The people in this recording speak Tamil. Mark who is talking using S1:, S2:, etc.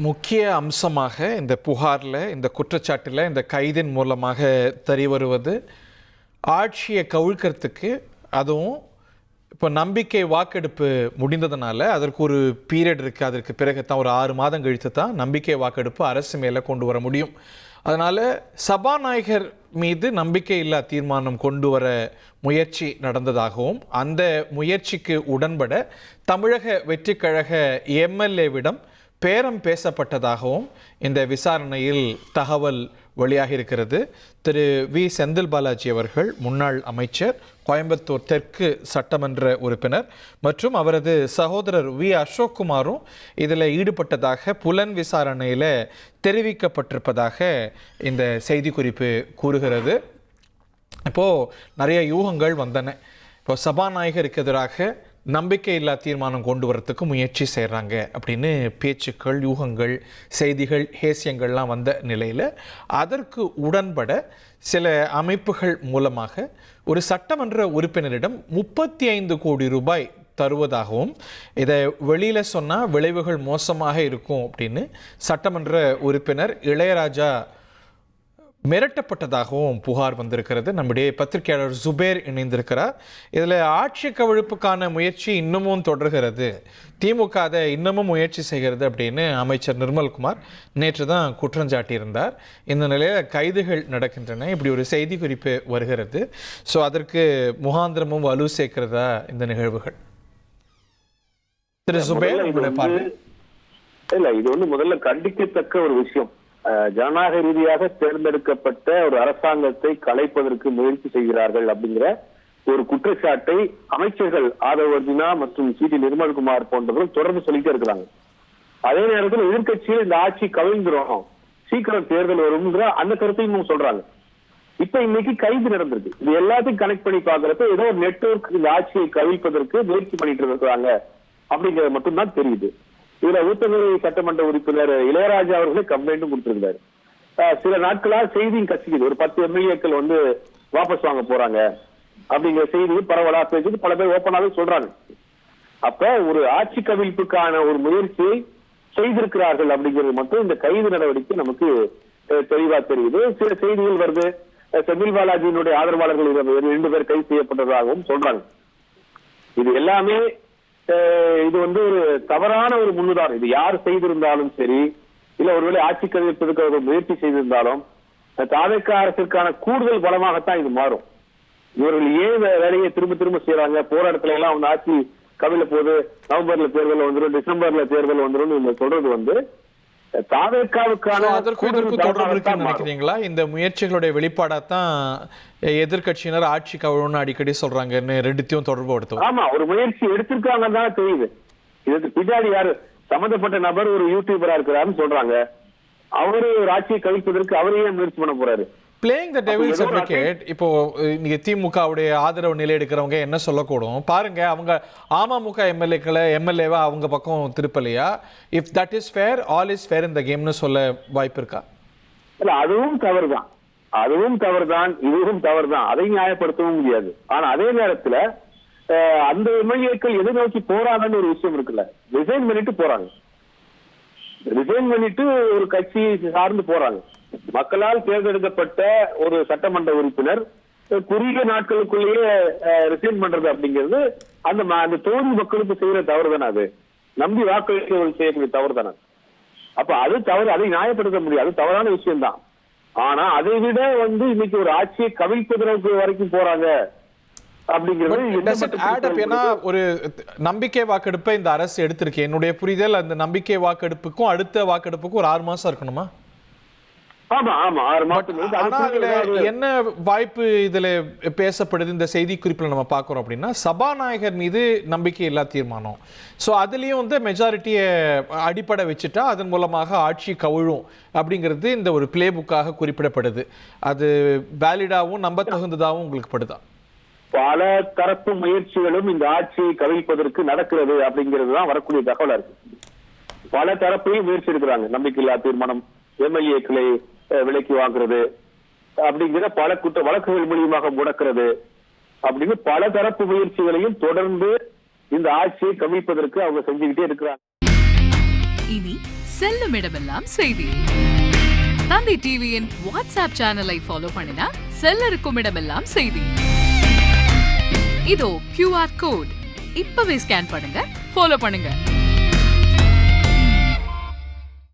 S1: முக்கிய அம்சமாக இந்த புகாரில், இந்த குற்றச்சாட்டில், இந்த கைதின் மூலமாக தெரிய வருவது ஆட்சியை கவிழ்க்கிறதுக்கு, அதுவும் இப்போ நம்பிக்கை வாக்கெடுப்பு முடிந்ததுனால அதற்கு ஒரு பீரியட் இருக்குது. அதற்கு பிறகு தான் ஒரு 6 மாதம் கழித்து தான் நம்பிக்கை வாக்கெடுப்பு அரசு மேலே கொண்டு வர முடியும். அதனால் சபாநாயகர் மீது நம்பிக்கையில்லா தீர்மானம் கொண்டு வர முயற்சி நடந்ததாகவும், அந்த முயற்சிக்கு உடன்பட தமிழக வெற்றிக் கழக எம்எல்ஏவிடம் பேரம் பேசப்பட்டதாகவும் இந்த விசாரணையில் தகவல் வெளியாகி இருக்கிறது. திரு வி செந்தில் பாலாஜி அவர்கள் முன்னாள் அமைச்சர், கோயம்புத்தூர் தெற்கு சட்டமன்ற உறுப்பினர் மற்றும் அவரது சகோதரர் வி அசோக்குமாரும் இதில் ஈடுபட்டதாக புலன் விசாரணையில் தெரிவிக்கப்பட்டிருப்பதாக இந்த செய்திக்குறிப்பு கூறுகிறது. இப்போது நிறைய யூகங்கள் வந்தன. இப்போ சபாநாயகருக்கு எதிராக நம்பிக்கையில்லா தீர்மானம் கொண்டு வரத்துக்கு முயற்சி செய்கிறாங்க அப்படின்னு பேச்சுக்கள், யூகங்கள், செய்திகள், ஹேசியங்கள்லாம் வந்த நிலையில் அதற்கு உடன்பட சில அமைப்புகள் மூலமாக ஒரு சட்டமன்ற உறுப்பினரிடம் 35 கோடி ரூபாய் தருவதாகவும், இதை வெளியில் சொன்னால் விளைவுகள் மோசமாக இருக்கும் அப்படின்னு சட்டமன்ற உறுப்பினர் இளையராஜா மிரட்டப்பட்டதாகவும் புகார் வந்திருக்கிறது. நம்முடைய பத்திரிகையாளர் ஜுபேர் இணைந்திருக்கிறார். இதில் ஆட்சி கவிழ்ப்புக்கான முயற்சி இன்னமும் தொடர்கிறது, திமுக அதை இன்னமும் முயற்சி செய்கிறது அப்படின்னு அமைச்சர் நிர்மல்குமார் நேற்று தான் குற்றஞ்சாட்டியிருந்தார். இந்த நிலையில் கைதுகள் நடக்கின்றன, இப்படி ஒரு செய்தி குறிப்பு வருகிறது. ஸோ அதற்கு முகாந்திரமும் வலு சேர்க்கிறதா இந்த நிகழ்வுகள்? திரு ஜுபேர், உங்களுடைய பார்வை?
S2: இல்லை, இது வந்து முதல்ல கண்டிக்கத்தக்க ஒரு விஷயம். ஜனநாயக ரீதியாக தேர்ந்தெடுக்கப்பட்ட ஒரு அரசாங்கத்தை கலைப்பதற்கு முயற்சி செய்கிறார்கள் அப்படிங்கிற ஒரு குற்றச்சாட்டை அமைச்சர்கள் ஆதவ் அர்ஜுனா மற்றும் சி.டி. நிர்மல்குமார் போன்றவர்கள் தொடர்ந்து சொல்லிட்டே இருக்கிறாங்க. அதே நேரத்தில் எதிர்கட்சியில் இந்த ஆட்சி கவிழ்ந்துரும், சீக்கிரம் தேர்தல் வரும்ங்கிற அந்த கருத்தையும் சொல்றாங்க. இப்ப இன்னைக்கு கைது நடந்திருக்கு. இது எல்லாத்தையும் கனெக்ட் பண்ணி பாக்குறப்ப ஏதோ ஒரு நெட்வொர்க் இந்த ஆட்சியை கவிழ்ப்பதற்கு முயற்சி பண்ணிட்டு இருக்கிறாங்க அப்படிங்கிறது மட்டும்தான் தெரியுது. இதுல ஊத்தங்கரை சட்டமன்ற உறுப்பினர் இளையராஜா அவர்களே கம்ப்ளைண்டும் கொடுத்திருந்தாரு. சில நாட்களா செய்தியும் கசிக்குது, ஒரு 10 எம்எல்ஏக்கள் வந்து வாபஸ் வாங்க போறாங்க அப்படிங்கிற செய்தியும் பரவலா பேசிட்டு பல பேர் ஓப்பனாவே சொல்றாங்க. அப்ப ஒரு ஆட்சி கவிழ்ப்புக்கான ஒரு முயற்சியை செய்திருக்கிறார்கள் அப்படிங்கிறது மட்டும் இந்த கைது நடவடிக்கை நமக்கு தெளிவா தெரியுது. சில செய்திகள் வருது, செந்தில் பாலாஜியினுடைய ஆதரவாளர்கள் 2 பேர் கைது செய்யப்பட்டதாகவும் சொல்றாங்க. இது எல்லாமே இது வந்து ஒரு தவறான ஒரு முன்னுதாரணம். இது யார் செய்திருந்தாலும் சரி, இல்ல ஒருவேளை ஆட்சி கவிழ்ப்பதற்கு அவர்கள் முயற்சி செய்திருந்தாலும் தாவேக அரசிற்கான கூடுதல் பலமாகத்தான் இது மாறும். இவர்கள் ஏன் வேலையை திரும்ப திரும்ப செய்யறாங்க? போராட்டத்துல எல்லாம் வந்து ஆட்சி கவிழ போது, நவம்பர்ல தேர்தல் வந்துடும், டிசம்பர்ல தேர்தல் வந்துடும் இவங்க சொல்றது வந்து தாவேகாவுக்கான
S1: நினைக்கிறீங்களா? இந்த முயற்சிகளுடைய வெளிப்பாடாத்தான் எதிர்கட்சியினர் ஆட்சி கவிழுன்னு அடிக்கடி சொல்றாங்கன்னு ரெண்டுத்தையும் தொடர்பு படுத்தும்.
S2: ஆமா, ஒரு முயற்சி எடுத்திருக்காங்கன்னு தான் தெரியுது. இதுக்கு பின்னாடி யாரு சம்பந்தப்பட்ட நபர் ஒரு யூடியூபரா இருக்கிறாருன்னு சொல்றாங்க. அவரு ஒரு ஆட்சியை கவிழ்ப்பதற்கு அவரையே முயற்சி பண்ண போறாரு.
S1: Playing the devil's advocate. இப்போ நீங்க திமுகவுடைய ஆதரவு நிலை எடுக்கிறவங்க என்ன சொல்லக்கூடும் பாருங்க, அவங்க அமமுக எம்எல்ஏவா அவங்க பக்கம் திருப்பலையா? If that is fair, all is fair இந்த கேம்னு சொல்ல வாய்ப்பு இருக்கா?
S2: இல்ல, அதுவும் தவறுதான், அதுவும் தவறுதான், இதுவும் தவறுதான். அதை நியாயப்படுத்தவும் முடியாது. ஆனா அதே நேரத்துல அந்த எம்எல்ஏக்கள் எதை நோக்கி போறாங்கன்னு ஒரு விஷயம் இருக்குல்ல. ரிசைன் பண்ணிட்டு போறாங்க, ரிசைன் பண்ணிட்டு ஒரு கட்சி சார்ந்து போறாங்க. மக்களால் தேர்ந்தெடுக்கப்பட்ட ஒரு சட்டமன்ற உறுப்பினர் குறுகிய நாட்களுக்குள்ளேயே ரிசைன் பண்றது அப்படிங்கிறது அந்த தொகுதி மக்களுக்கு செய்யற தவறு தானே? அது நம்பி வாக்களிக்க செய்யக்கூடிய தவறு தானே? அப்ப அது தவறு, அதை நியாயப்படுத்த முடியாது, அது தவறான விஷயம் தான். ஆனா அதை விட வந்து இன்னைக்கு ஒரு ஆட்சியை கவிழ்ப்பதற்கு வரைக்கும் போறாங்க அப்படிங்கிறது
S1: ஒரு நம்பிக்கை வாக்கெடுப்பை இந்த அரசு எடுத்திருக்கு. என்னுடைய புரிதல் அந்த நம்பிக்கை வாக்கெடுப்புக்கும் அடுத்த வாக்கெடுப்புக்கும் ஒரு 6 மாசம் இருக்கணுமா? என்ன வாய்ப்பு இதுல பேசப்படுது இந்த செய்தி குறிப்பில் நம்ம பார்க்கிறோம் அப்படின்னா, சபாநாயகர் மீது நம்பிக்கை இல்லா தீர்மானம். ஸோ அதுலயும் வந்து மெஜாரிட்டியை அடிப்படை வச்சுட்டா அதன் மூலமாக ஆட்சி கவிழும் அப்படிங்கிறது இந்த ஒரு பிளே புக்காக குறிப்பிடப்படுது. அது வேலிடாவும் நம்ப தகுந்ததாகவும் உங்களுக்கு படுதா?
S2: பல தரப்பு முயற்சிகளும் இந்த ஆட்சியை கவிழ்ப்பதற்கு நடக்கிறது அப்படிங்கிறது தான் வரக்கூடிய தகவலா இருக்கு. பல தரப்பையும் முயற்சி எடுக்கிறாங்க. நம்பிக்கையில்லா தீர்மானம், எம்எல்ஏக்களை விலைக்கு வாங்குறது அப்படிங்கிற பல வழக்குகள் மூலியமாக முடக்கிறது அப்படின்னு பல தரப்பு முயற்சிகளையும் தொடர்ந்து இந்த ஆட்சியை கவிழ்ப்பதற்கு அவங்க செஞ்சுக்கிட்டே இருக்கிறாங்க.
S3: இனி செல்லும் இடமெல்லாம் செய்தி. தந்தி டிவியின் வாட்ஸ்அப் சேனலை ஃபாலோ பண்ணினா செல்ல இருக்கும் இடமெல்லாம் செய்தி. இதோ QR கோட் இப்பவே ஸ்கேன் பண்ணுங்க, ஃபாலோ பண்ணுங்க.